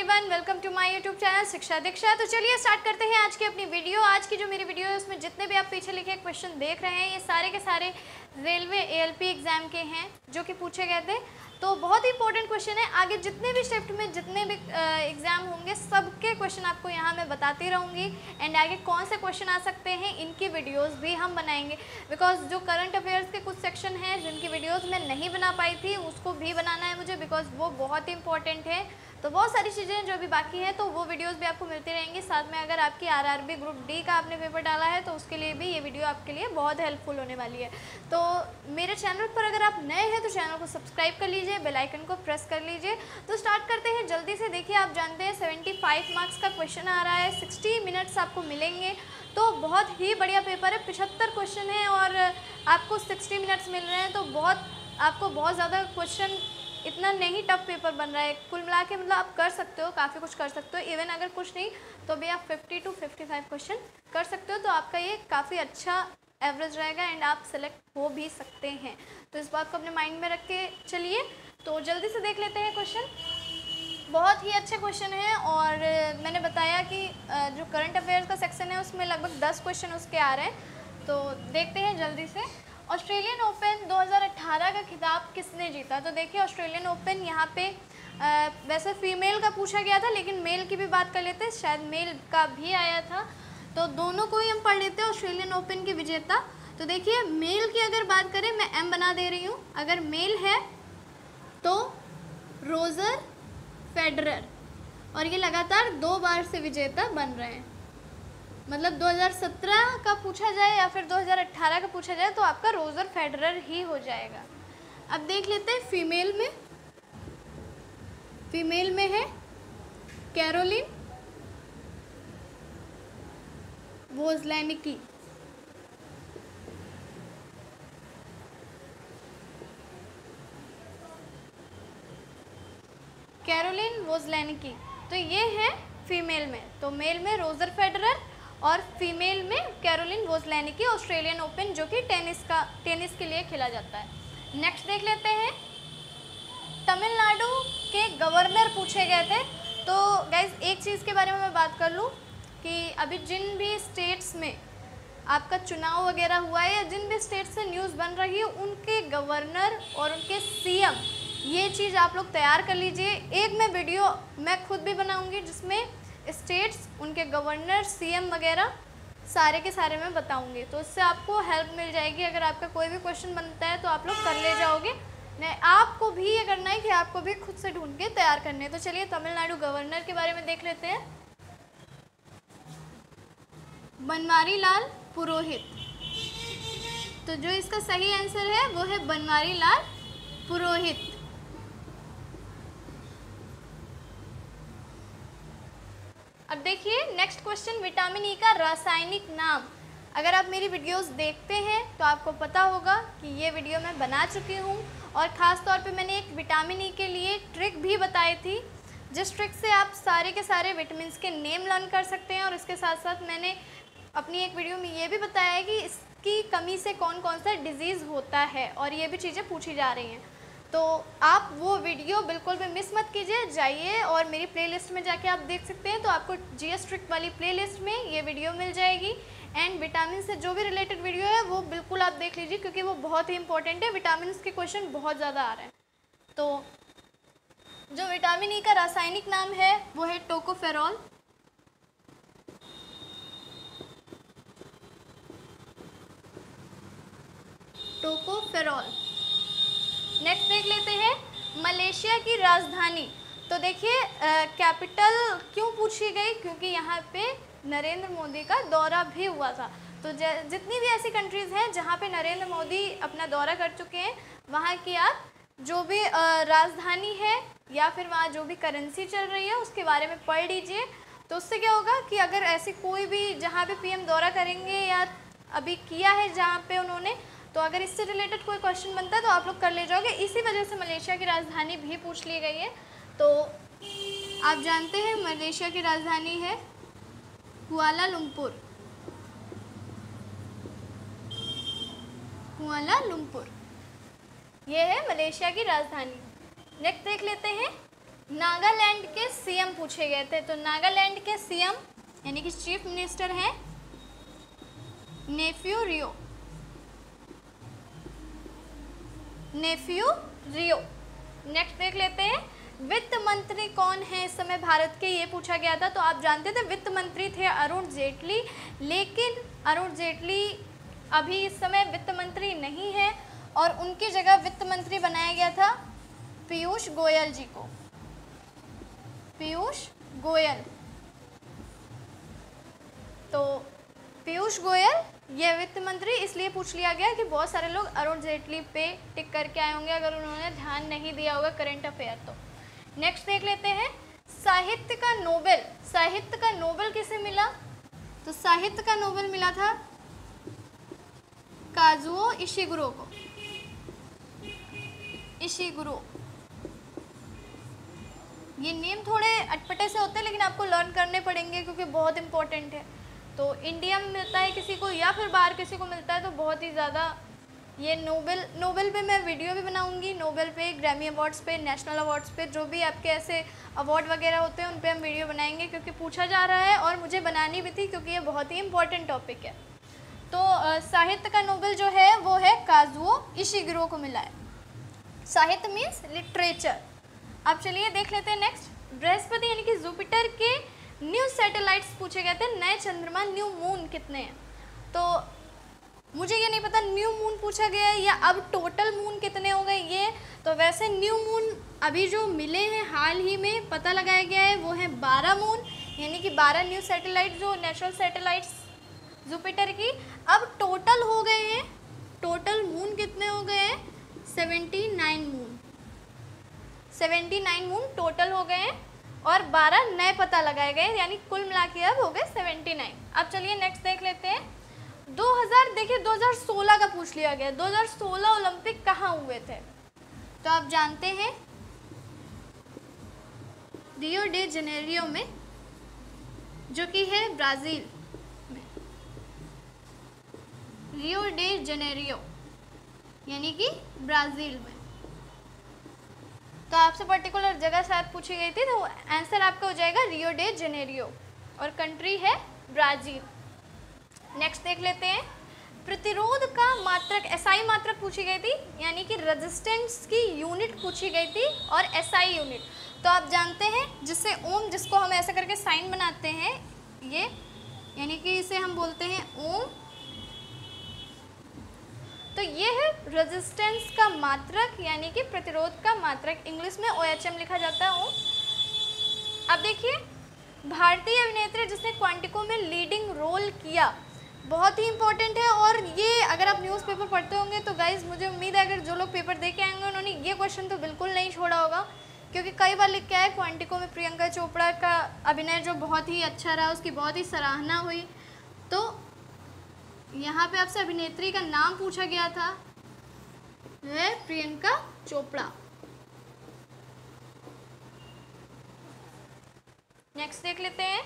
Everyone, welcome to my YouTube channel Shiksha Diksha. तो चलिए start करते हैं आज की अपनी वीडियो। आज की जो मेरी वीडियो है उसमें जितने भी आप पीछे लिखे क्वेश्चन देख रहे हैं ये सारे के सारे रेलवे एएलपी एग्जाम के हैं जो कि पूछे गए थे। तो बहुत ही इंपॉर्टेंट क्वेश्चन है। आगे जितने भी शिफ्ट में जितने भी एग्जाम होंगे सबके क्वेश्चन आपको यहाँ मैं बताती रहूँगी। एंड आगे कौन से क्वेश्चन आ सकते हैं इनकी वीडियोस भी हम बनाएंगे, बिकॉज जो करंट अफेयर्स के कुछ सेक्शन हैं जिनकी वीडियोस मैं नहीं बना पाई थी उसको भी बनाना है मुझे, बिकॉज वो बहुत ही इंपॉर्टेंट है। तो बहुत सारी चीज़ें जो अभी बाकी हैं तो वो वीडियोस भी आपको मिलती रहेंगी। साथ में अगर आपकी आरआरबी ग्रुप डी का आपने पेपर डाला है तो उसके लिए भी ये वीडियो आपके लिए बहुत हेल्पफुल होने वाली है। तो मेरे चैनल पर अगर आप नए हैं तो चैनल को सब्सक्राइब कर लीजिए, बेल आइकन को प्रेस कर लीजिए। तो स्टार्ट करते हैं जल्दी से। देखिए, आप जानते हैं 75 मार्क्स का क्वेश्चन आ रहा है, 60 मिनट्स आपको मिलेंगे। तो बहुत ही बढ़िया पेपर है, 75 क्वेश्चन है और आपको 60 मिनट्स मिल रहे हैं। तो आपको बहुत ज़्यादा क्वेश्चन, इतना नहीं टफ पेपर बन रहा है। कुल मिला के मतलब आप कर सकते हो, काफ़ी कुछ कर सकते हो। इवन अगर कुछ नहीं तो भी आप 50 to 55 क्वेश्चन कर सकते हो। तो आपका ये काफ़ी अच्छा एवरेज रहेगा एंड आप सेलेक्ट हो भी सकते हैं। तो इस बात को अपने माइंड में रख के चलिए। तो जल्दी से देख लेते हैं क्वेश्चन। बहुत ही अच्छे क्वेश्चन हैं और मैंने बताया कि जो करंट अफेयर्स का सेक्शन है उसमें लगभग 10 क्वेश्चन उसके आ रहे हैं। तो देखते हैं जल्दी से। ऑस्ट्रेलियन ओपन 2018 का खिताब किसने जीता? तो देखिए, ऑस्ट्रेलियन ओपन यहाँ पे वैसे फीमेल का पूछा गया था, लेकिन मेल की भी बात कर लेते हैं, शायद मेल का भी आया था। तो दोनों को ही हम पढ़ लेते हैं। ऑस्ट्रेलियन ओपन के विजेता, तो देखिए मेल की अगर बात करें, मैं एम बना दे रही हूँ। अगर मेल है तो रोजर फेडरर, और ये लगातार 2 बार से विजेता बन रहे हैं। मतलब 2017 का पूछा जाए या फिर 2018 का पूछा जाए तो आपका रोजर फेडरर ही हो जाएगा। अब देख लेते हैं फीमेल में। फीमेल में है कैरोलिन वोजलैनिकी। कैरोलिन वोजलैनिकी, तो ये है फीमेल में। तो मेल में रोजर फेडरर और फीमेल में कैरोलिन वोजलैनिकी। ऑस्ट्रेलियन ओपन जो कि टेनिस के लिए खेला जाता है। नेक्स्ट देख लेते हैं। तमिलनाडु के गवर्नर पूछे गए थे। तो गाइज एक चीज़ के बारे में मैं बात कर लूँ कि अभी जिन भी स्टेट्स में आपका चुनाव वगैरह हुआ है या जिन भी स्टेट से न्यूज़ बन रही है उनके गवर्नर और उनके सीएम, ये चीज़ आप लोग तैयार कर लीजिए। एक मैं वीडियो मैं खुद भी बनाऊंगी जिसमें स्टेट्स, उनके गवर्नर, सीएम वगैरह सारे के सारे मैं बताऊंगी। तो इससे आपको हेल्प मिल जाएगी। अगर आपका कोई भी क्वेश्चन बनता है तो आप लोग कर ले जाओगे। नहीं, आपको भी ये करना है कि आपको भी खुद से ढूंढ के तैयार करने हैं। तो चलिए तमिलनाडु गवर्नर के बारे में देख लेते हैं। बनवारी लाल पुरोहित। तो जो इसका सही आंसर है वो है बनवारी लाल पुरोहित। अब देखिए नेक्स्ट क्वेश्चन, विटामिन ई का रासायनिक नाम। अगर आप मेरी वीडियोस देखते हैं तो आपको पता होगा कि ये वीडियो मैं बना चुकी हूँ और ख़ास तौर पे मैंने एक विटामिन ई के लिए ट्रिक भी बताई थी, जिस ट्रिक से आप सारे के सारे विटामिन के नेम लर्न कर सकते हैं। और इसके साथ साथ मैंने अपनी एक वीडियो में ये भी बताया है कि इसकी कमी से कौन कौन सा डिजीज़ होता है और ये भी चीज़ें पूछी जा रही हैं। तो आप वो वीडियो बिल्कुल भी मिस मत कीजिए, जाइए और मेरी प्लेलिस्ट में जाके आप देख सकते हैं। तो आपको जीएस ट्रिक वाली प्लेलिस्ट में ये वीडियो मिल जाएगी। एंड विटामिन से जो भी रिलेटेड वीडियो है वो बिल्कुल आप देख लीजिए, क्योंकि वो बहुत ही इंपॉर्टेंट है। विटामिन के क्वेश्चन बहुत ज़्यादा आ रहे हैं। तो जो विटामिन ई का रासायनिक नाम है वो है टोकोफेरॉल। टोकोफेरॉल। नेक्स्ट देख लेते हैं मलेशिया की राजधानी। तो देखिए कैपिटल क्यों पूछी गई, क्योंकि यहाँ पे नरेंद्र मोदी का दौरा भी हुआ था। तो जितनी भी ऐसी कंट्रीज़ हैं जहाँ पे नरेंद्र मोदी अपना दौरा कर चुके हैं, वहाँ की आप जो भी राजधानी है या फिर वहाँ जो भी करेंसी चल रही है उसके बारे में पढ़ लीजिए। तो उससे क्या होगा कि अगर ऐसी कोई भी जहाँ पे पीएम दौरा करेंगे या अभी किया है जहाँ पे उन्होंने, तो अगर इससे रिलेटेड कोई क्वेश्चन बनता है तो आप लोग कर ले जाओगे। इसी वजह से मलेशिया की राजधानी भी पूछ ली गई है। तो आप जानते हैं मलेशिया की राजधानी है कुआलालंपुर। कुआलालंपुर ये है मलेशिया की राजधानी। नेक्स्ट देख लेते हैं नागालैंड के सीएम पूछे गए थे। तो नागालैंड के सीएम यानी कि चीफ मिनिस्टर हैं नेफ्यू रियो। नेक्स्ट देख लेते हैं, वित्त मंत्री कौन है इस समय भारत के, ये पूछा गया था। तो आप जानते थे वित्त मंत्री थे अरुण जेटली, लेकिन अरुण जेटली अभी इस समय वित्त मंत्री नहीं है और उनकी जगह वित्त मंत्री बनाया गया था पीयूष गोयल जी को। पीयूष गोयल, तो पीयूष गोयल ये वित्त मंत्री इसलिए पूछ लिया गया कि बहुत सारे लोग अरुण जेटली पे टिक करके आए होंगे अगर उन्होंने ध्यान नहीं दिया होगा करंट अफेयर। तो नेक्स्ट देख लेते हैं, साहित्य का नोबेल किसे मिला। तो साहित्य का नोबेल मिला था काजुओ इशिगुरो को। इशिगुरो, ये नेम थोड़े अटपटे से होते हैं लेकिन आपको लर्न करने पड़ेंगे क्योंकि बहुत इंपॉर्टेंट है। तो इंडिया में मिलता है किसी को या फिर बाहर किसी को मिलता है तो बहुत ही ज़्यादा ये नोबेल पे मैं वीडियो भी बनाऊंगी, नोबेल पे, ग्रैमी अवार्ड्स पे, नेशनल अवार्ड्स पे, जो भी आपके ऐसे अवार्ड वगैरह होते हैं उन पे हम वीडियो बनाएंगे क्योंकि पूछा जा रहा है और मुझे बनानी भी थी क्योंकि ये बहुत ही इंपॉर्टेंट टॉपिक है। तो साहित्य का नोबेल जो है वो है काजुओ इशिगुरो को मिला है। साहित्य मीन्स लिटरेचर। अब चलिए देख लेते हैं नेक्स्ट, बृहस्पति यानी कि जुपिटर के न्यू सैटेलाइट्स पूछे गए थे, नए चंद्रमा न्यू मून कितने हैं। तो मुझे ये नहीं पता न्यू मून पूछा गया है या अब टोटल मून कितने हो गए ये। तो वैसे न्यू मून अभी जो मिले हैं हाल ही में पता लगाया गया है वो है 12 मून, यानी कि 12 न्यू सैटेलाइट जो नेचुरल सैटेलाइट्स जुपिटर की। अब टोटल हो गए हैं, टोटल मून कितने हो गए हैं 79 मून। 79 मून टोटल हो गए हैं और 12 नए पता लगाए गए, यानी कुल मिला के अब हो गए 79। अब चलिए नेक्स्ट देख लेते हैं, 2016 का पूछ लिया गया। 2016 ओलंपिक कहाँ हुए थे। तो आप जानते हैं रियो डे जनेरियो में, जो कि है ब्राज़ील में। रियो डे जनेरियो यानी कि ब्राज़ील में। तो आपसे पर्टिकुलर जगह शायद पूछी गई थी, तो आंसर आपका हो जाएगा रियो डे जेनेरियो और कंट्री है ब्राज़ील। नेक्स्ट देख लेते हैं, प्रतिरोध का मात्रक, एसआई मात्रक पूछी गई थी, यानी कि रेजिस्टेंस की यूनिट पूछी गई थी और एसआई यूनिट। तो आप जानते हैं जिससे ओम, जिसको हम ऐसा करके साइन बनाते हैं ये, यानी कि इसे हम बोलते हैं ओम। तो ये है रेजिस्टेंस का मात्रक यानी कि प्रतिरोध का मात्रक, इंग्लिश में OHM लिखा जाता है ओम। अब देखिए, भारतीय अभिनेत्री जिसने क्वांटिको में लीडिंग रोल किया, बहुत ही इंपॉर्टेंट है। और ये अगर आप न्यूज़पेपर पढ़ते होंगे तो गाइज मुझे उम्मीद है अगर जो लोग पेपर दे के आएंगे उन्होंने ये क्वेश्चन तो बिल्कुल नहीं छोड़ा होगा, क्योंकि कई बार लिख के आया क्वांटिको में प्रियंका चोपड़ा का अभिनय जो बहुत ही अच्छा रहा, उसकी बहुत ही सराहना हुई। तो यहाँ पे आपसे अभिनेत्री का नाम पूछा गया था, है प्रियंका चोपड़ा। नेक्स्ट देख लेते हैं,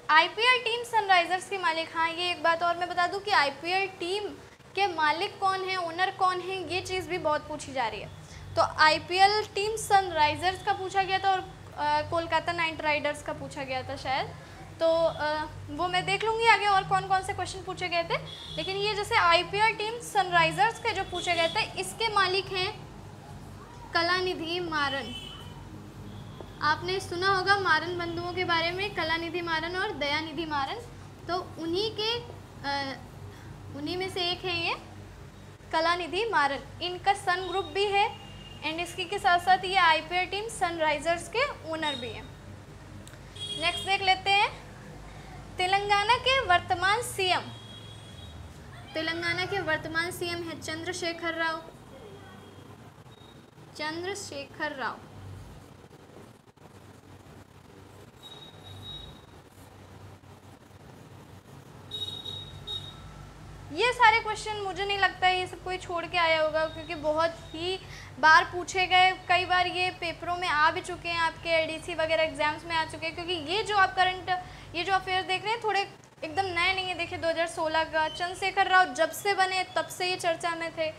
आईपीएल टीम सनराइजर्स के मालिक। हाँ, ये एक बात और मैं बता दूं कि आईपीएल टीम के मालिक कौन है, ओनर कौन है, ये चीज़ भी बहुत पूछी जा रही है। तो आईपीएल टीम सनराइजर्स का पूछा गया था और कोलकाता नाइट राइडर्स का पूछा गया था शायद। तो वो मैं देख लूँगी आगे और कौन कौन से क्वेश्चन पूछे गए थे। लेकिन ये जैसे आईपीएल टीम सनराइजर्स के जो पूछे गए थे, इसके मालिक हैं कलानिधि मारन। आपने सुना होगा मारन बंधुओं के बारे में, कलानिधि मारन और दयानिधि मारन। तो उन्हीं में से एक है ये कलानिधि मारन। इनका सन ग्रुप भी है एंड इसकी के साथ साथ ये आईपीएल टीम सनराइजर्स के ओनर भी हैं। नेक्स्ट देख लेते हैं, तेलंगाना के वर्तमान सीएम। तेलंगाना के वर्तमान सीएम है चंद्रशेखर राव। चंद्रशेखर राव। ये सारे क्वेश्चन मुझे नहीं लगता है ये सब कोई छोड़ के आया होगा, क्योंकि बहुत ही बार पूछे गए, कई बार ये पेपरों में आ भी चुके हैं, आपके एडीसी वगैरह एग्जाम्स में आ चुके हैं। क्योंकि ये जो आप ये जो अफेयर्स देख रहे हैं थोड़े एकदम नए नहीं है। देखिए 2016 का, चंद्रशेखर राव जब से बने तब से ये चर्चा में थे।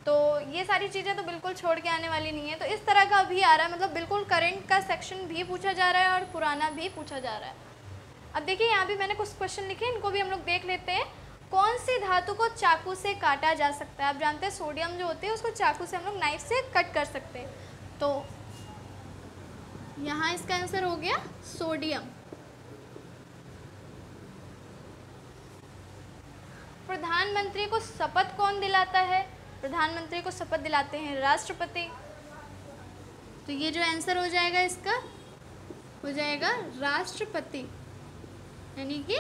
तो ये सारी चीज़ें तो बिल्कुल छोड़ के आने वाली नहीं है। तो इस तरह का भी आ रहा है, मतलब बिल्कुल करंट का सेक्शन भी पूछा जा रहा है और पुराना भी पूछा जा रहा है। अब देखिए यहाँ भी मैंने कुछ क्वेश्चन लिखे, इनको भी हम लोग देख लेते हैं। कौन सी धातु को चाकू से काटा जा सकता है? आप जानते हैं सोडियम जो होते हैं उसको चाकू से हम लोग नाइफ से कट कर सकते हैं। तो यहाँ इसका आंसर हो गया सोडियम। प्रधानमंत्री को शपथ कौन दिलाता है? प्रधानमंत्री को शपथ दिलाते हैं राष्ट्रपति। तो ये जो आंसर हो जाएगा इसका हो जाएगा राष्ट्रपति, यानी कि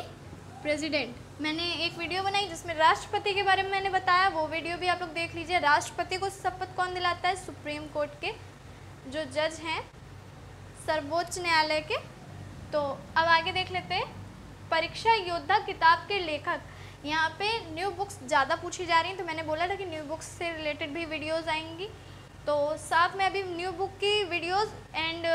प्रेसिडेंट। मैंने एक वीडियो बनाई जिसमें राष्ट्रपति के बारे में मैंने बताया, वो वीडियो भी आप लोग देख लीजिए। राष्ट्रपति को शपथ कौन दिलाता है? सुप्रीम कोर्ट के जो जज हैं सर्वोच्च न्यायालय के। तो अब आगे देख लेते हैं। परीक्षा योद्धा किताब के लेखक, यहाँ पे न्यू बुक्स ज़्यादा पूछी जा रही हैं, तो मैंने बोला था कि न्यू बुक्स से रिलेटेड भी वीडियोस आएंगी। तो साथ में अभी न्यू बुक की वीडियोस एंड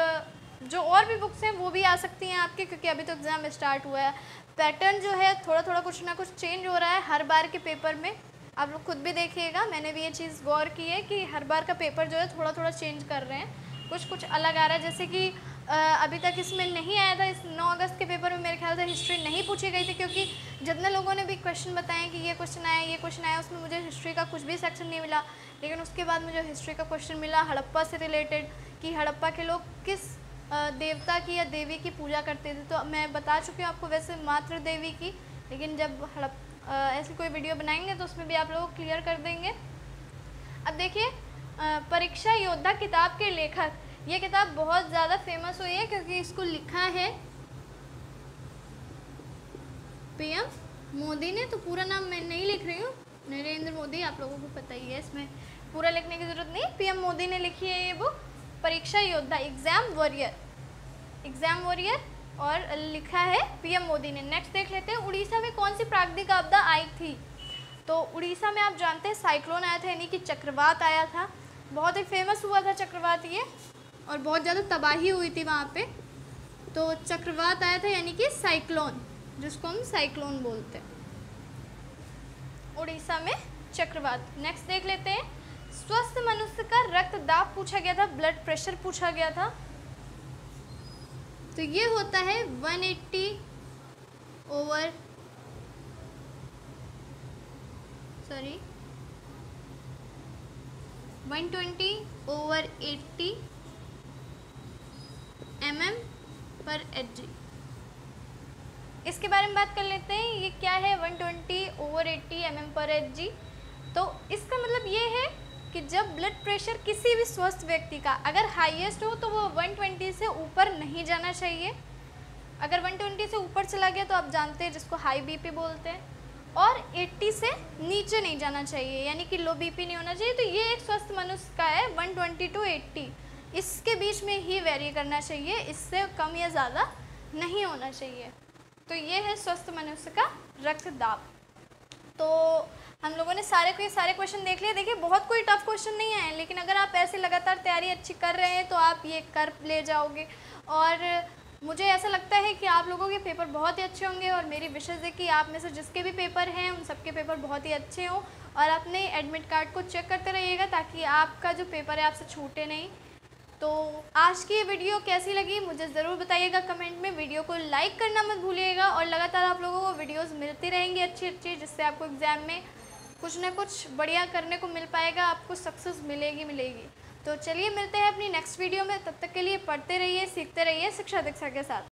जो और भी बुक्स हैं वो भी आ सकती हैं आपके, क्योंकि अभी तो एग्ज़ाम स्टार्ट हुआ है। पैटर्न जो है थोड़ा थोड़ा कुछ ना कुछ चेंज हो रहा है हर बार के पेपर में। आप लोग खुद भी देखिएगा, मैंने भी ये चीज़ गौर की है कि हर बार का पेपर जो है थोड़ा थोड़ा चेंज कर रहे हैं, कुछ कुछ अलग आ रहा है। जैसे कि अभी तक इसमें नहीं आया था, इस 9 अगस्त के पेपर में मेरे ख्याल से हिस्ट्री नहीं पूछी गई थी, क्योंकि जितने लोगों ने भी क्वेश्चन बताए कि ये क्वेश्चन आया ये क्वेश्चन आया, उसमें मुझे हिस्ट्री का कुछ भी सेक्शन नहीं मिला। लेकिन उसके बाद मुझे हिस्ट्री का क्वेश्चन मिला हड़प्पा से रिलेटेड, कि हड़प्पा के लोग किस देवता की या देवी की पूजा करते थे। तो मैं बता चुकी हूँ आपको वैसे मातृ देवी की, लेकिन जब ऐसी कोई वीडियो बनाएंगे तो उसमें भी आप लोग क्लियर कर देंगे। अब देखिए परीक्षा योद्धा किताब के लेखक, ये किताब बहुत ज़्यादा फेमस हुई है क्योंकि इसको लिखा है पीएम मोदी ने। तो पूरा नाम मैं नहीं लिख रही हूँ, नरेंद्र मोदी, आप लोगों को पता ही है, इसमें पूरा लिखने की ज़रूरत नहीं। पीएम मोदी ने लिखी है ये बुक, परीक्षा योद्धा, एग्ज़ाम वॉरियर, और लिखा है पीएम मोदी ने। नेक्स्ट देख लेते हैं, उड़ीसा में कौन सी प्राकृतिक आपदा आई थी? तो उड़ीसा में आप जानते हैं साइक्लोन आया था, यानी कि चक्रवात आया था। बहुत ही फेमस हुआ था चक्रवात ये, और बहुत ज़्यादा तबाही हुई थी वहाँ पे। तो चक्रवात आया था, यानी कि साइक्लोन, जिसको हम साइक्लोन बोलते हैं, उड़ीसा में चक्रवात। नेक्स्ट देख लेते हैं, स्वस्थ मनुष्य का रक्तदाब पूछा गया था, ब्लड प्रेशर पूछा गया था। तो ये होता है 120 over 80 mm/Hg। इसके बारे में बात कर लेते हैं, ये क्या है 120 over 80 mm/Hg। तो इसका मतलब ये है कि जब ब्लड प्रेशर किसी भी स्वस्थ व्यक्ति का अगर हाईएस्ट हो तो वो 120 से ऊपर नहीं जाना चाहिए। अगर 120 से ऊपर चला गया तो आप जानते हैं जिसको हाई बीपी बोलते हैं, और 80 से नीचे नहीं जाना चाहिए, यानी कि लो बीपी नहीं होना चाहिए। तो ये एक स्वस्थ मनुष्य का है 120 to 80, इसके बीच में ही वेरी करना चाहिए, इससे कम या ज़्यादा नहीं होना चाहिए। तो ये है स्वस्थ मनुष्य का रक्तदाब। तो हम लोगों ने सारे क्वेश्चन देख लिए। देखिए बहुत कोई टफ क्वेश्चन नहीं आए, लेकिन अगर आप ऐसे लगातार तैयारी अच्छी कर रहे हैं तो आप ये कर ले जाओगे। और मुझे ऐसा लगता है कि आप लोगों के पेपर बहुत ही अच्छे होंगे, और मेरी विशेष है कि आप में से जिसके भी पेपर हैं उन सबके पेपर बहुत ही अच्छे हों। और अपने एडमिट कार्ड को चेक करते रहिएगा ताकि आपका जो पेपर है आपसे छूटे नहीं। तो आज की ये वीडियो कैसी लगी मुझे ज़रूर बताइएगा कमेंट में। वीडियो को लाइक करना मत भूलिएगा, और लगातार आप लोगों को वीडियोस मिलती रहेंगी अच्छी, जिससे आपको एग्ज़ाम में कुछ ना कुछ बढ़िया करने को मिल पाएगा, आपको सक्सेस मिलेगी। तो चलिए मिलते हैं अपनी नेक्स्ट वीडियो में, तब तक के लिए पढ़ते रहिए, सीखते रहिए शिक्षा दीक्षा के साथ।